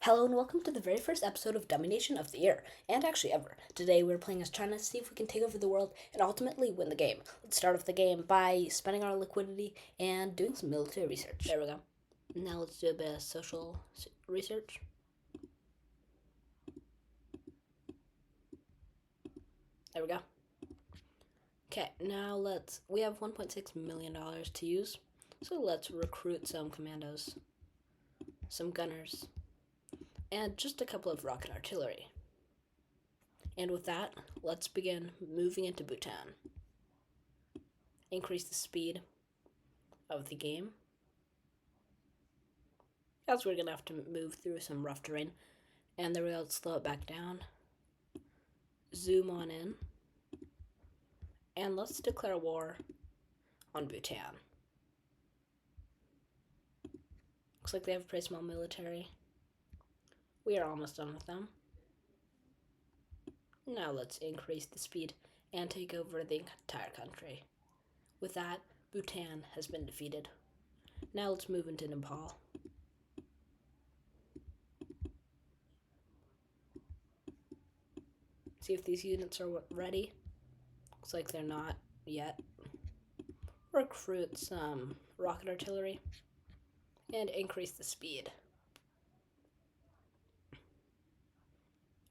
Hello and welcome to the very first episode of Dummynation of the year, and actually ever. Today we're playing as China to see if we can take over the world and ultimately win the game. Let's start off the game by spending our liquidity and doing some military research. There we go. Now let's do a bit of social research. There we go. Okay, now we have $1.6 million to use, so let's recruit some commandos, some gunners, and just a couple of rocket artillery. And with that, let's begin moving into Bhutan. Increase the speed of the game, as we're going to have to move through some rough terrain. And there we go, let's slow it back down. Zoom on in. And let's declare war on Bhutan. Looks like they have a pretty small military. We are almost done with them. Now let's increase the speed and take over the entire country. With that, Bhutan has been defeated. Now let's move into Nepal. See if these units are ready. Looks like they're not yet. Recruit some rocket artillery and increase the speed.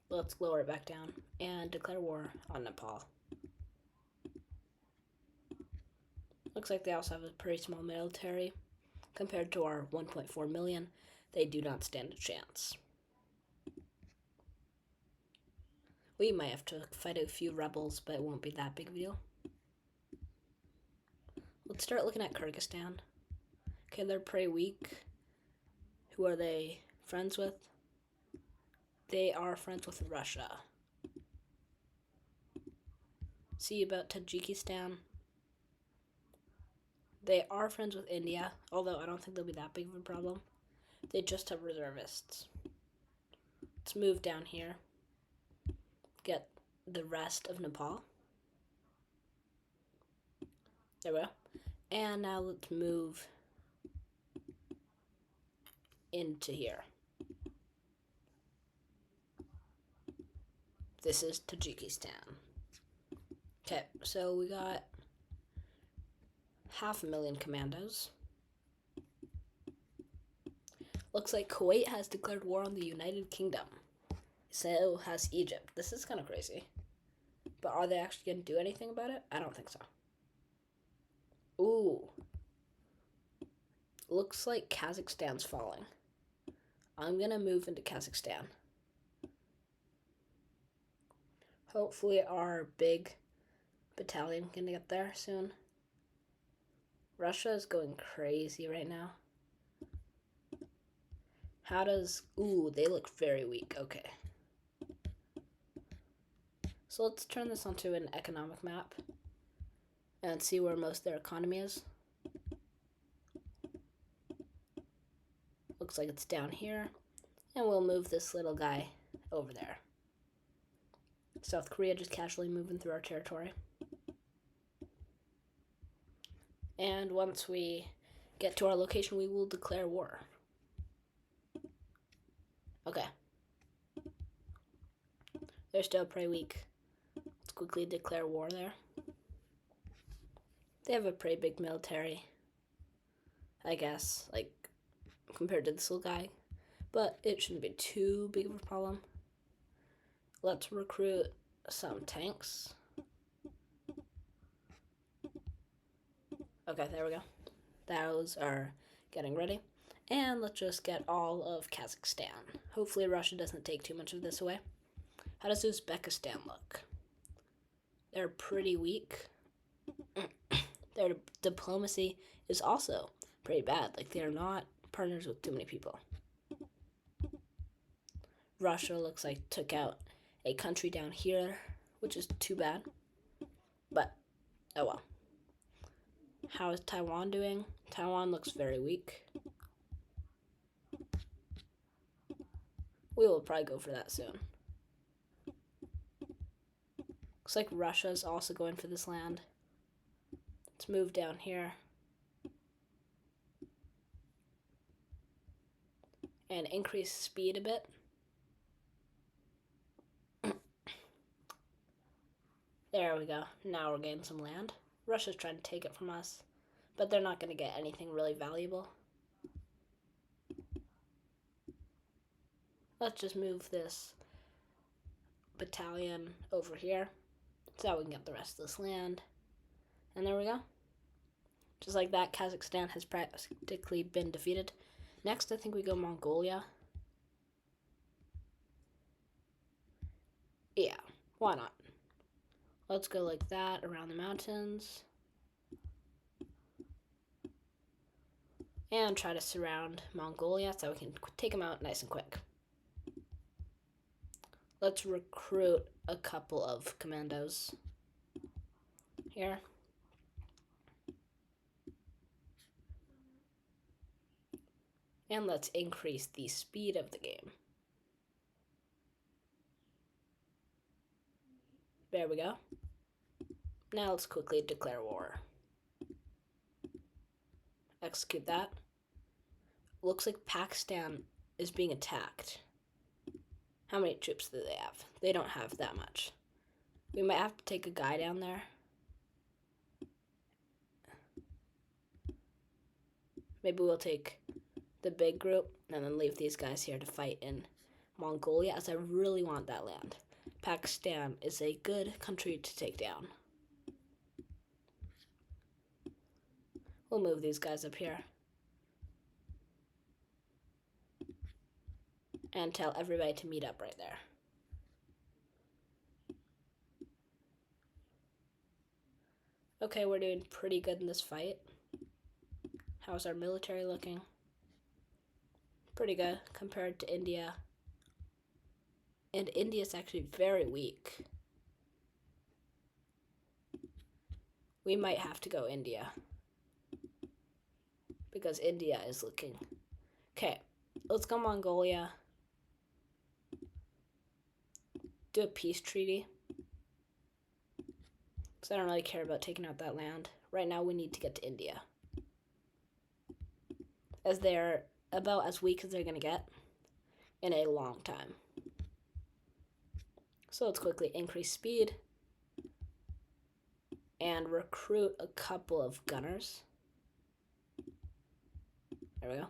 Let's lower it back down and declare war on Nepal. Looks like they also have a pretty small military. Compared to our 1.4 million, they do not stand a chance. We might have to fight a few rebels, but it won't be that big of a deal. Let's start looking at Kyrgyzstan. Okay, they're pretty weak. Who are they friends with? They are friends with Russia. See about Tajikistan. They are friends with India, although I don't think they'll be that big of a problem. They just have reservists. Let's move down here. Get the rest of Nepal. There we go. And now let's move into here. This is Tajikistan. Okay, so we got 500,000 commandos. Looks like Kuwait has declared war on the United Kingdom. So has Egypt. This is kind of crazy. But are they actually going to do anything about it? I don't think so. Ooh. Looks like Kazakhstan's falling. I'm going to move into Kazakhstan. Hopefully our big battalion can get there soon. Russia is going crazy right now. Ooh, they look very weak. Okay. So let's turn this onto an economic map and see where most of their economy is. Looks like it's down here. And we'll move this little guy over there. South Korea just casually moving through our territory. And once we get to our location, we will declare war. Okay. They're still pretty weak. Let's quickly declare war there. They have a pretty big military, I guess, like, compared to this little guy. But it shouldn't be too big of a problem. Let's recruit some tanks. Okay, there we go. Those are getting ready. And let's just get all of Kazakhstan. Hopefully Russia doesn't take too much of this away. How does Uzbekistan look? They're pretty weak. Their diplomacy is also pretty bad. Like, they're not partners with too many people. Russia looks like took out a country down here, which is too bad. But, oh well. How is Taiwan doing? Taiwan looks very weak. We will probably go for that soon. Looks like Russia's also going for this land. Let's move down here. and increase speed a bit. There we go. Now we're getting some land. Russia's trying to take it from us, but they're not going to get anything really valuable. Let's just move this battalion over here so we can get the rest of this land. And there we go. Just like that, Kazakhstan has practically been defeated. Next, I think we go Mongolia. Yeah, why not? Let's go like that around the mountains. And try to surround Mongolia so we can take them out nice and quick. Let's recruit a couple of commandos here. And let's increase the speed of the game. There we go. Now let's quickly declare war. Execute that. Looks like Pakistan is being attacked. How many troops do they have? They don't have that much. We might have to take a guy down there. Maybe we'll take the big group and then leave these guys here to fight in Mongolia, as I really want that land. Pakistan is a good country to take down. We'll move these guys up here. And tell everybody to meet up right there. Okay, we're doing pretty good in this fight. How's our military looking? Pretty good compared to India. And India's actually very weak. We might have to go India, because India is looking... Okay, let's go Mongolia. Do a peace treaty. Because I don't really care about taking out that land. Right now we need to get to India, as they're about as weak as they're going to get in a long time. So let's quickly increase speed and recruit a couple of gunners. There we go.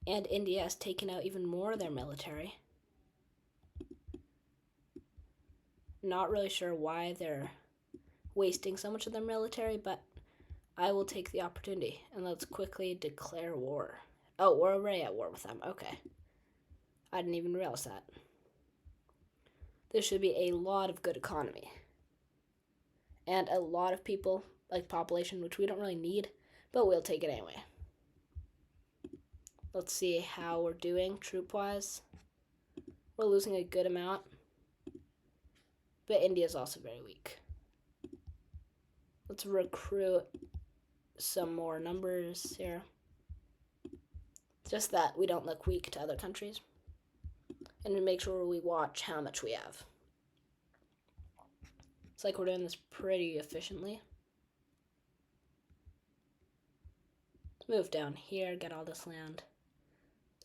And India has taken out even more of their military. Not really sure why they're wasting so much of their military, but I will take the opportunity. And let's quickly declare war. Oh, we're already at war with them. Okay. I didn't even realize that. There should be a lot of good economy. And a lot of people, like population, which we don't really need, but we'll take it anyway. Let's see how we're doing troop-wise. We're losing a good amount, but India's also very weak. Let's recruit some more numbers here. Just that we don't look weak to other countries. And to make sure we watch how much we have. It's like we're doing this pretty efficiently. Let's move down here, get all this land.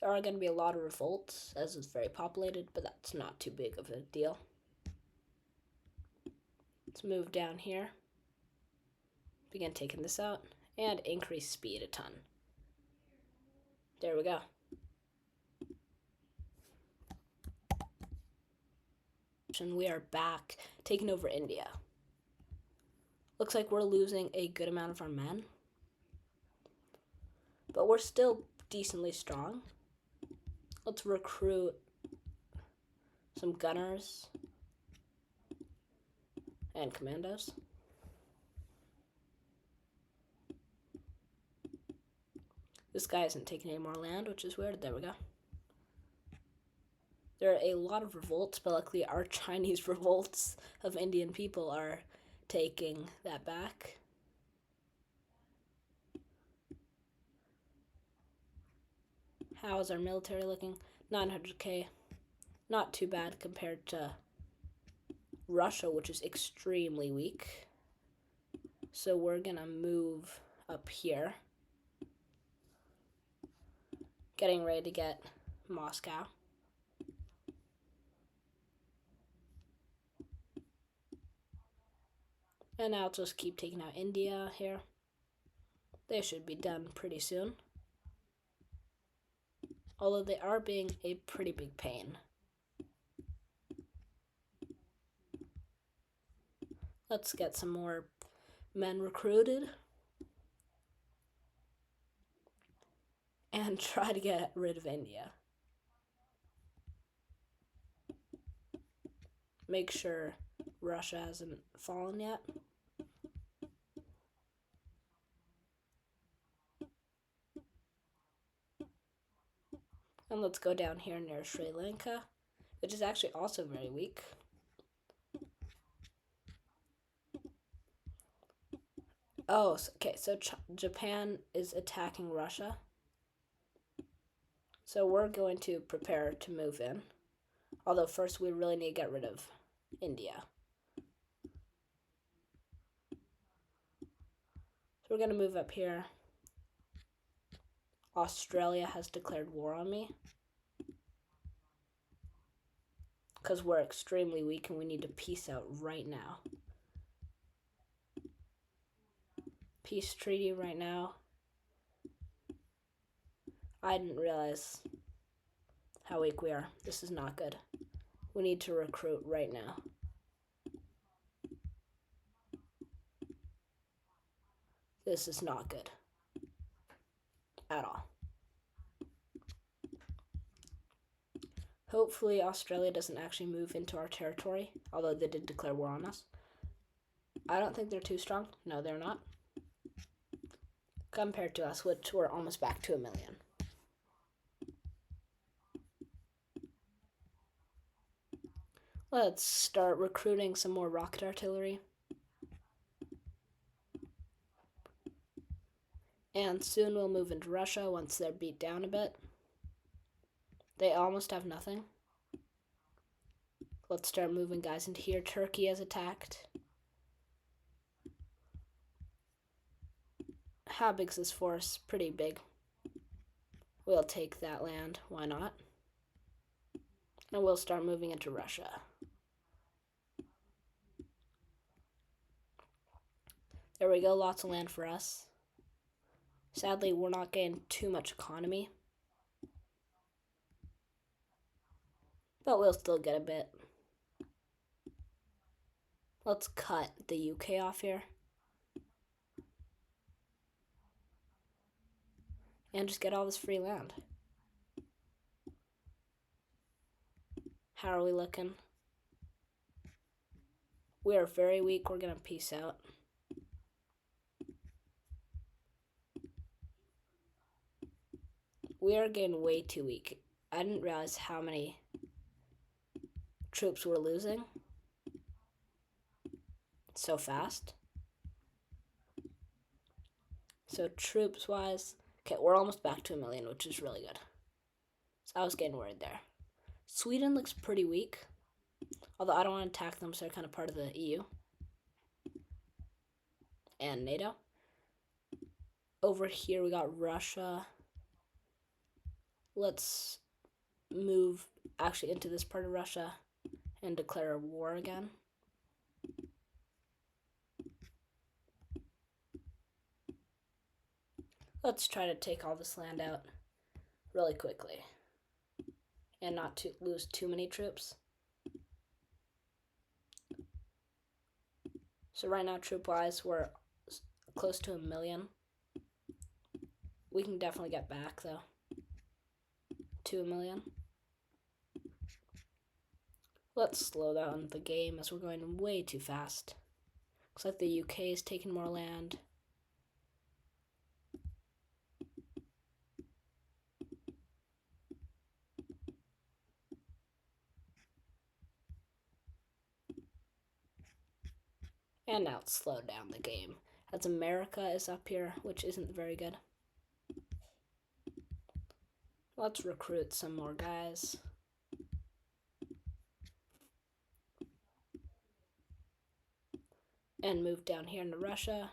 There are going to be a lot of revolts, as it's very populated, but that's not too big of a deal. Let's move down here. Begin taking this out, and increase speed a ton. There we go. And we are back, taking over India. Looks like we're losing a good amount of our men, but we're still decently strong. Let's recruit some gunners and commandos. This guy isn't taking any more land, which is weird. There we go. There are a lot of revolts, but luckily our Chinese revolts of Indian people are taking that back. How is our military looking? 900k. Not too bad compared to Russia, which is extremely weak. So we're gonna move up here. getting ready to get Moscow. And I'll just keep taking out India here. They should be done pretty soon. Although they are being a pretty big pain. Let's get some more men recruited. And try to get rid of India. Make sure Russia hasn't fallen yet. And let's go down here near Sri Lanka, which is actually also very weak. Oh, okay, so Japan is attacking Russia. So we're going to prepare to move in. Although first we really need to get rid of India. So we're going to move up here. Australia has declared war on me. Because we're extremely weak and we need to peace out right now. Peace treaty right now. I didn't realize how weak we are. This is not good. We need to recruit right now. This is not good. At all. Hopefully Australia doesn't actually move into our territory, although they did declare war on us. I don't think they're too strong. No, they're not. Compared to us, which we're almost back to 1 million. Let's start recruiting some more rocket artillery. And soon we'll move into Russia once they're beat down a bit. They almost have nothing. Let's start moving guys into here. Turkey has attacked. How big is this force? Pretty big. We'll take that land. Why not? And we'll start moving into Russia. There we go. Lots of land for us. Sadly, we're not getting too much economy. But we'll still get a bit. Let's cut the UK off here. And just get all this free land. How are we looking? We are very weak. We're going to peace out. We are getting way too weak. I didn't realize how many troops we're losing so fast. So troops wise, okay, we're almost back to 1 million, which is really good. So I was getting worried there. Sweden looks pretty weak, although I don't want to attack them, so they're kind of part of the EU and NATO. Over here we got Russia. Let's move actually into this part of Russia and declare a war again. Let's try to take all this land out really quickly and not to lose too many troops. So right now, troop-wise, we're close to 1 million. We can definitely get back, though, to 1 million. Let's slow down the game as we're going way too fast. Looks like the UK is taking more land. And now it's slowed down the game, as America is up here, which isn't very good. Let's recruit some more guys. And move down here into Russia.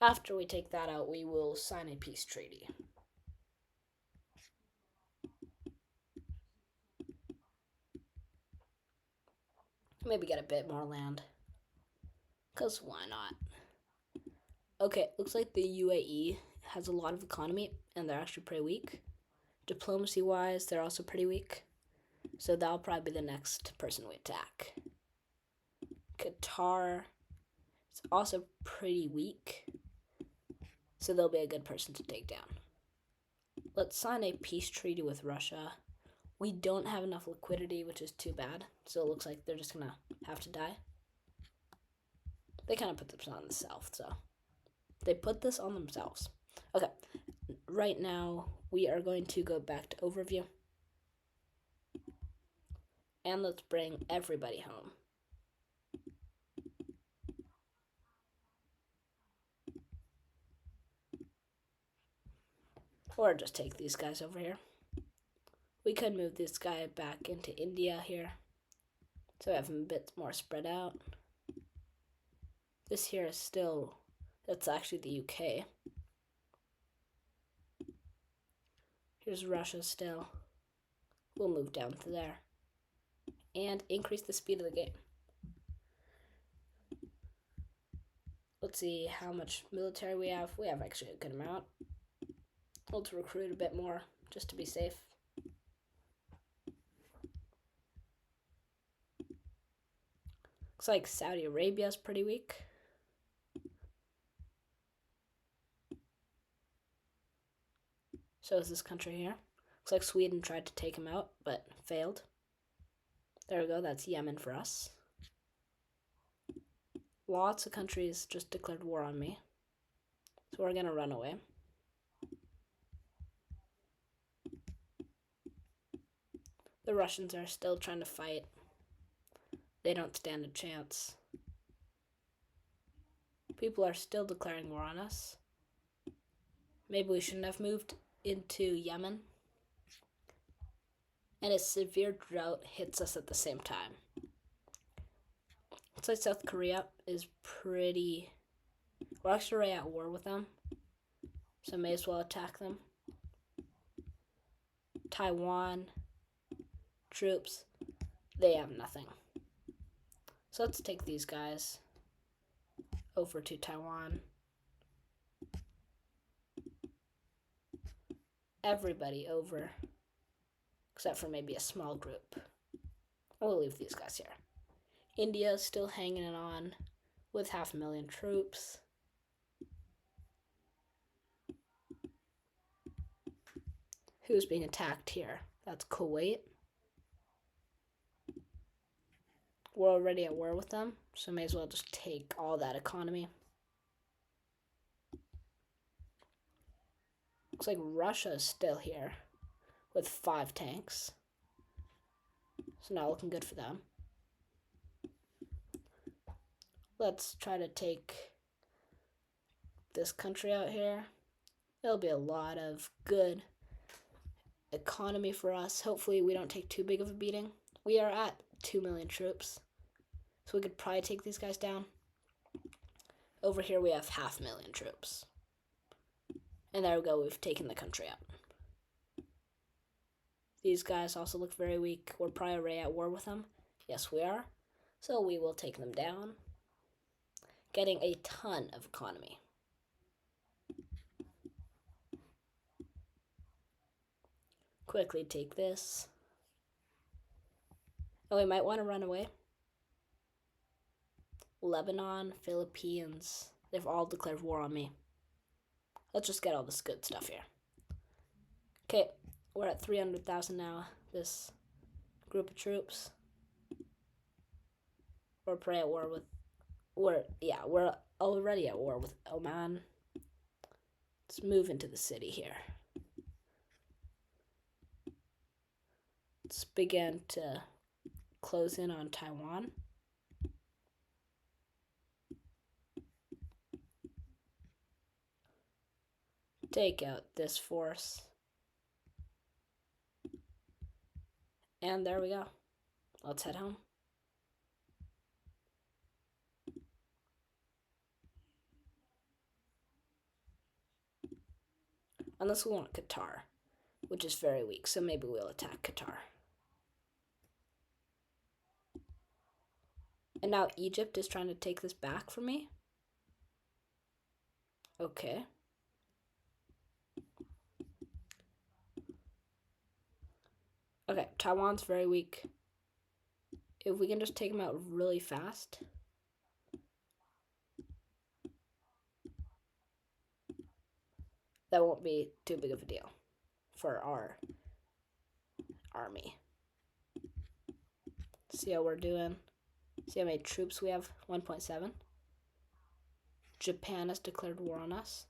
After we take that out, we will sign a peace treaty. Maybe get a bit more land. Because why not? Okay, looks like the UAE has a lot of economy, and they're actually pretty weak. Diplomacy-wise, they're also pretty weak. So that'll probably be the next person we attack. Qatar is also pretty weak. So they'll be a good person to take down. Let's sign a peace treaty with Russia. We don't have enough liquidity, which is too bad. So it looks like they're just going to have to die. They kind of put this on themselves, so. They put this on themselves. Okay, right now we are going to go back to overview. And let's bring everybody home. Or just take these guys over here. We could move this guy back into India here. So we have him a bit more spread out. This here is still, that's actually the UK. Here's Russia still. We'll move down to there. And increase the speed of the game. Let's see how much military we have. We have actually a good amount. Let's recruit a bit more just to be safe. Looks like Saudi Arabia is pretty weak. So is this country here. Looks like Sweden tried to take him out, but failed. There we go, that's Yemen for us. Lots of countries just declared war on me. So we're gonna run away. The Russians are still trying to fight. They don't stand a chance. People are still declaring war on us. Maybe we shouldn't have moved into Yemen. And a severe drought hits us at the same time. Looks like South Korea is pretty... We're actually right at war with them. So may as well attack them. Taiwan. Troops. They have nothing. So let's take these guys over to Taiwan. Everybody over. Except for maybe a small group. We'll leave these guys here. India is still hanging on with 500,000 troops. Who's being attacked here? That's Kuwait. We're already at war with them, so may as well just take all that economy. Looks like Russia is still here with 5 tanks. So not looking good for them. Let's try to take this country out here. There'll be a lot of good economy for us. Hopefully we don't take too big of a beating. We are at 2 million troops. So we could probably take these guys down. Over here we have 500,000 troops. And there we go, we've taken the country out. These guys also look very weak. We're probably already at war with them. Yes, we are. So we will take them down. Getting a ton of economy. Quickly take this. Oh, we might want to run away. Lebanon, Philippines, they've all declared war on me. Let's just get all this good stuff here. Okay, we're at 300,000 now, this group of troops. We're probably at war with, we're already at war with Oman. Let's move into the city here. Let's begin to close in on Taiwan. Take out this force. And there we go. Let's head home. Unless we want Qatar, which is very weak, so maybe we'll attack Qatar. And now Egypt is trying to take this back from me. Okay. Okay, Taiwan's very weak. If we can just take them out really fast. That won't be too big of a deal for our army. See how we're doing. See how many troops we have? 1.7. Japan has declared war on us.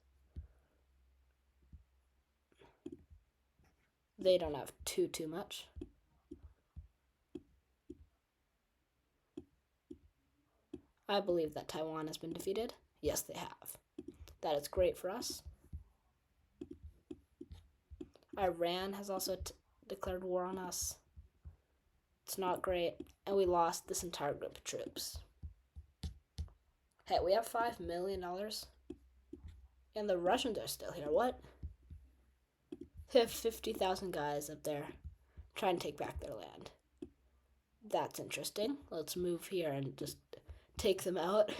They don't have too much. I believe that Taiwan has been defeated. Yes, they have. That is great for us. Iran has also declared war on us. It's not great. And we lost this entire group of troops. Hey, we have $5 million. And the Russians are still here. What? They have 50,000 guys up there trying to take back their land. That's interesting. Let's move here and just take them out.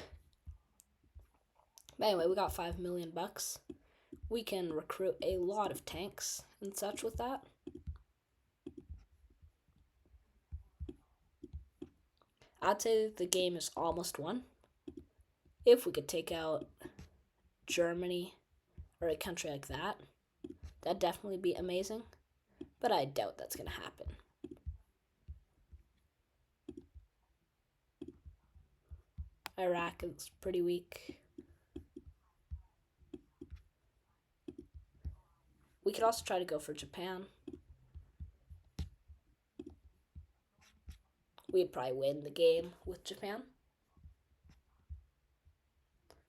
But anyway, we got $5 million. We can recruit a lot of tanks and such with that. I'd say the game is almost won. If we could take out Germany or a country like that, that'd definitely be amazing. But I doubt that's going to happen. Iraq is pretty weak. We could also try to go for Japan. We'd probably win the game with Japan.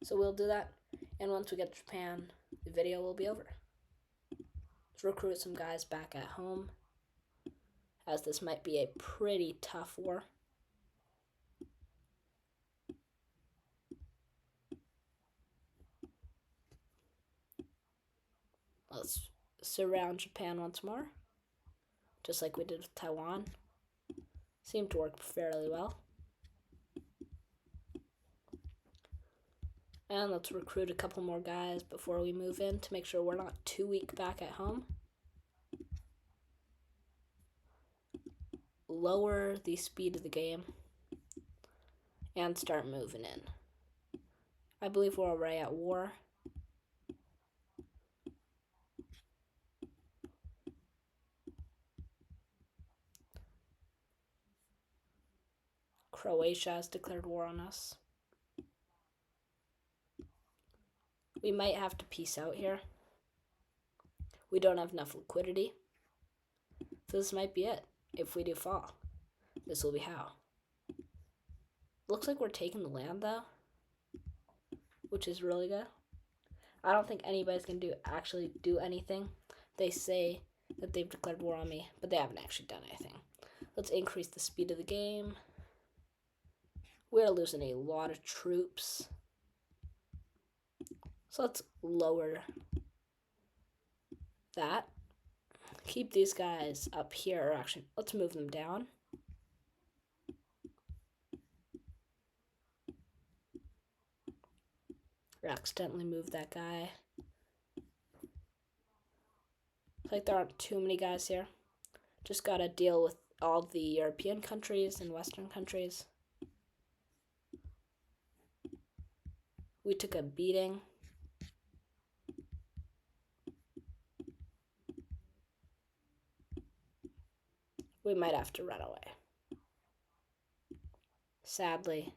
So we'll do that. And once we get Japan, the video will be over. Let's recruit some guys back at home, as this might be a pretty tough war. Let's surround Japan once more, just like we did with Taiwan. Seemed to work fairly well. And let's recruit a couple more guys before we move in to make sure we're not too weak back at home. Lower the speed of the game and start moving in. I believe we're already at war. Croatia has declared war on us. We might have to peace out here. We don't have enough liquidity. So this might be it. If we do fall, this will be how. Looks like we're taking the land though, which is really good. I don't think anybody's going to actually do anything. They say that they've declared war on me, but they haven't actually done anything. Let's increase the speed of the game. We're losing a lot of troops. So let's lower that. Keep these guys up here, or actually, let's move them down. Accidentally moved that guy. It's like there aren't too many guys here. Just gotta deal with all the European countries and Western countries. We took a beating. We might have to run away. Sadly.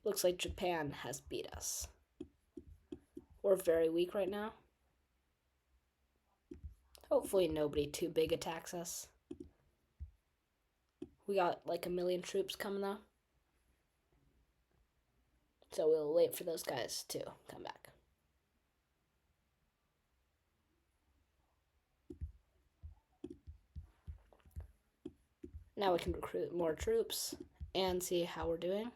Looks like Japan has beat us. We're very weak right now. Hopefully nobody too big attacks us. We got like 1 million troops coming though. So we'll wait for those guys to come back. Now we can recruit more troops and see how we're doing.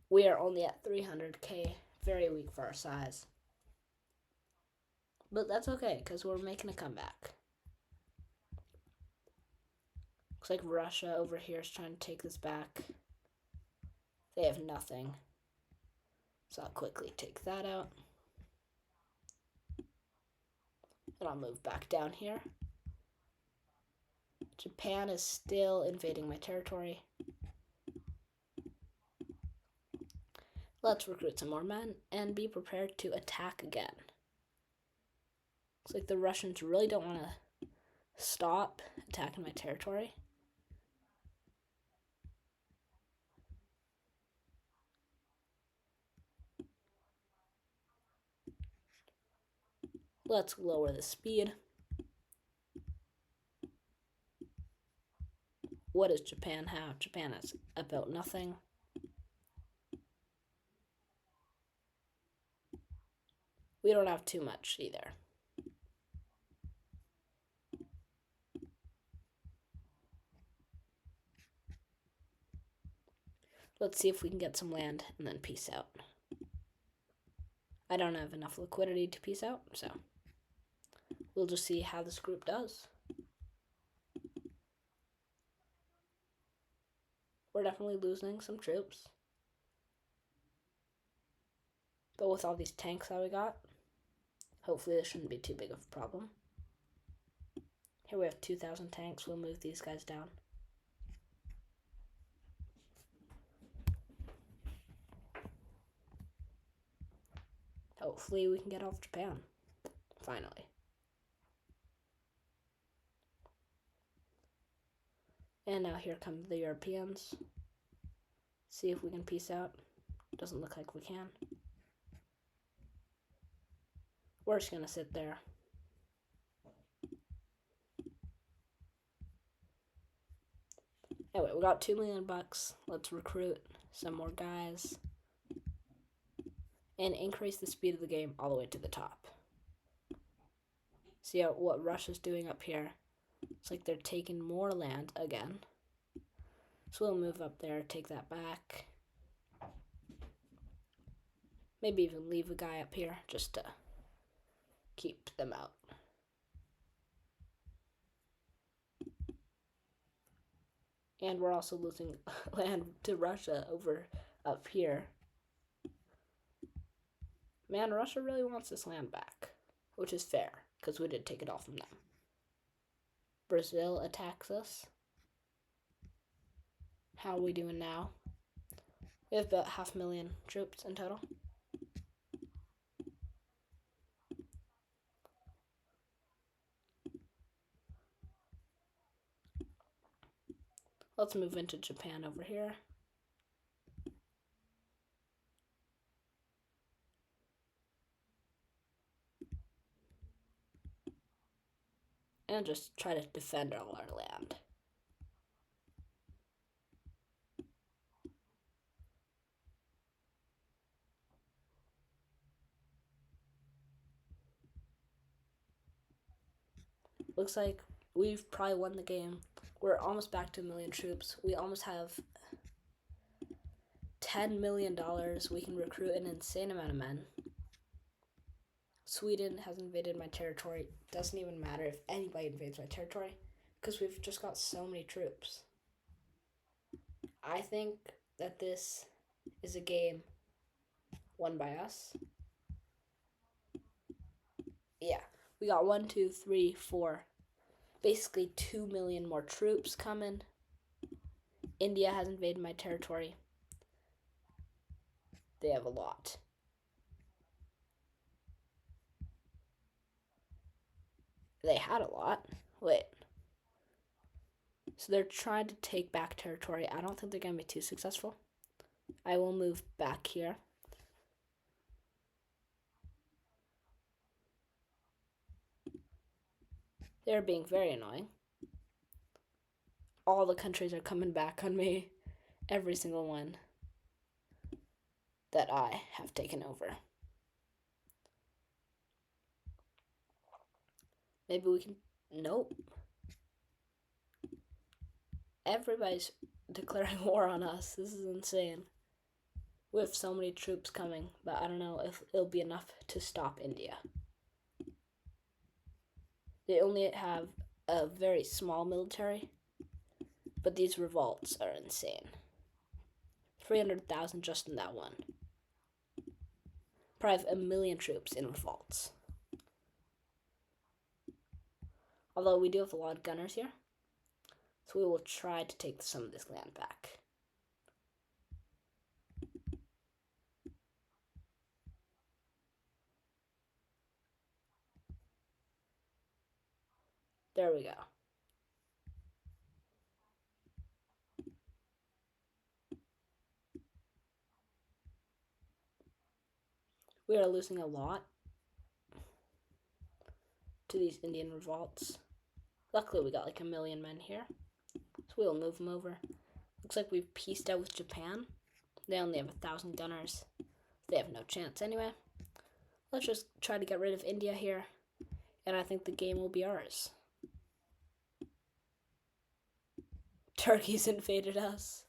We are only at 300k, very weak for our size. But that's okay, because we're making a comeback. Looks like Russia over here is trying to take this back. They have nothing. So I'll quickly take that out. And I'll move back down here. Japan is still invading my territory. Let's recruit some more men and be prepared to attack again. Looks like the Russians really don't want to stop attacking my territory. Let's lower the speed. What does Japan have? Japan has about nothing. We don't have too much either. Let's see if we can get some land and then peace out. I don't have enough liquidity to peace out, so we'll just see how this group does. We're definitely losing some troops. But with all these tanks that we got, hopefully this shouldn't be too big of a problem. Here we have 2,000 tanks. We'll move these guys down. Hopefully we can get off Japan. Finally. And now here come the Europeans. See if we can peace out. Doesn't look like we can. We're just gonna sit there. Anyway, we got $2 million. Let's recruit some more guys and increase the speed of the game all the way to the top. See what Russia's doing up here. It's like they're taking more land again. So we'll move up there, take that back. Maybe even leave a guy up here just to keep them out. And we're also losing land to Russia over up here. Man, Russia really wants this land back, which is fair, because we did take it all from them. Brazil attacks us. How are we doing now? We have about 500,000 troops in total. Let's move into Japan over here. And just try to defend all our land. Looks like we've probably won the game. We're almost back to 1 million troops. We almost have $10 million. We can recruit an insane amount of men. Sweden has invaded my territory. Doesn't even matter if anybody invades my territory, because we've just got so many troops. I think that this is a game won by us. Yeah, we got 1, 2, 3, 4, basically 2 million more troops coming. India has invaded my territory. They have a lot. They had a lot. Wait. So they're trying to take back territory. I don't think they're going to be too successful. I will move back here. They're being very annoying. All the countries are coming back on me. Every single one that I have taken over. Maybe we can... Nope. Everybody's declaring war on us. This is insane. We have so many troops coming, but I don't know if it'll be enough to stop India. They only have a very small military, but these revolts are insane. 300,000 just in that one. Probably have 1,000,000 troops in revolts. Although we do have a lot of gunners here, so we will try to take some of this land back. There we go. We are losing a lot to these Indian revolts. Luckily, we got like 1,000,000 men here, so we'll move them over. Looks like we've pieced out with Japan. They only have 1,000 gunners. They have no chance anyway. Let's just try to get rid of India here, and I think the game will be ours. Turkey's invaded us.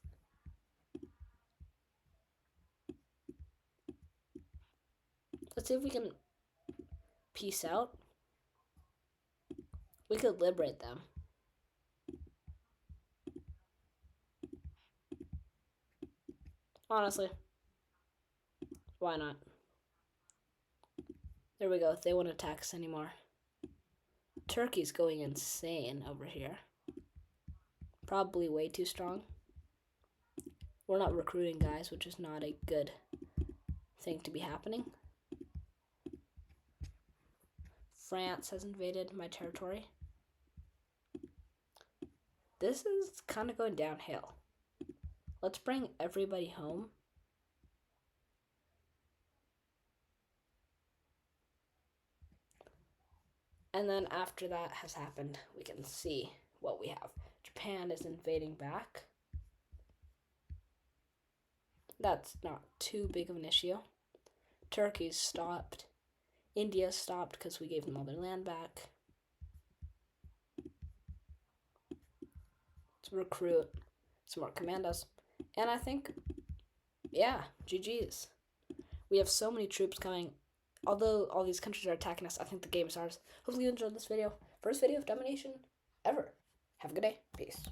Let's see if we can peace out. We could liberate them. Honestly, why not? There we go. They won't attack us anymore. Turkey's going insane over here. Probably way too strong. We're not recruiting guys, which is not a good thing to be happening. France has invaded my territory. This is kind of going downhill. Let's bring everybody home. And then after that has happened, we can see what we have. Japan is invading back. That's not too big of an issue. Turkey's stopped. India stopped because we gave them all their land back. Let's recruit some more commandos. And I think, yeah, GG's. We have so many troops coming. Although all these countries are attacking us, I think the game is ours. Hopefully you enjoyed this video. First video of Dummynation ever. Have a good day. Peace.